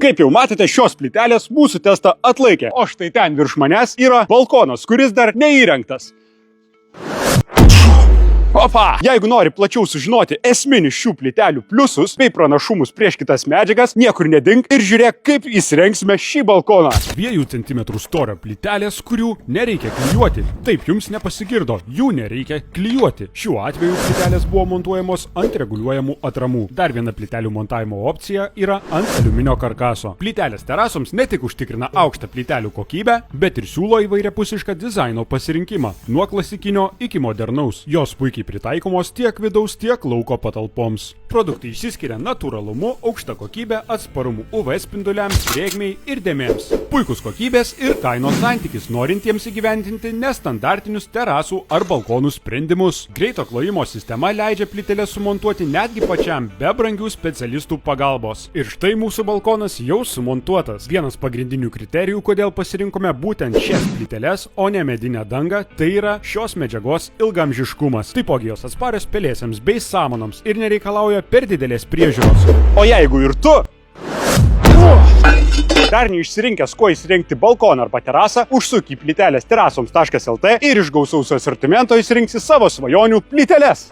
Kaip jau matėte, šios plytelės mūsų testą atlaikė, o štai ten virš manęs yra balkonas, kuris dar neįrengtas. Opa! Jeigu nori plačiau sužinoti esminius šių plytelių pliusus bei pranašumus prieš kitas medžiagas, niekur nedink ir žiūrėk, kaip įsirengsime šį balkoną. 2 cm storio plytelės, kurių nereikia klijuoti. Taip, jums nepasigirdo, jų nereikia klijuoti. Šiuo atveju plytelės buvo montuojamos ant reguliuojamų atramų. Dar viena plytelių montavimo opcija yra ant aliuminio karkaso. Plytelės terasoms ne tik užtikrina aukštą plytelių kokybę, bet ir siūlo įvairiapusišką dizaino pasirinkimą. Nuo klasikinio iki modernaus. Jos puikiai pritaikomos tiek vidaus, tiek lauko patalpoms. Produktai išsiskiria natūralumu, aukšta kokybė, atsparumu UV spinduliams, drėgmei ir dėmėms. Puikus kokybės ir kainos santykis, norintiems įgyvendinti nestandartinius terasų ar balkonų sprendimus. Greito klojimo sistema leidžia plyteles sumontuoti netgi pačiam be brangių specialistų pagalbos. Ir štai mūsų balkonas jau sumontuotas. Vienas pagrindinių kriterijų, kodėl pasirinkome būtent šias plyteles, o ne medinę dangą, tai yra šios medžiagos ilgaamžiškumas. Taipogi jos atsparios pelėsiams bei samanoms ir nereikalauja per didelės priežiūros. O jeigu ir tu dar neišsirinkęs, kuo įsirengti balkoną arba terasą, užsuk į plytelės terasoms.lt ir iš gausaus asortimento įsirinksi savo svajonių plyteles.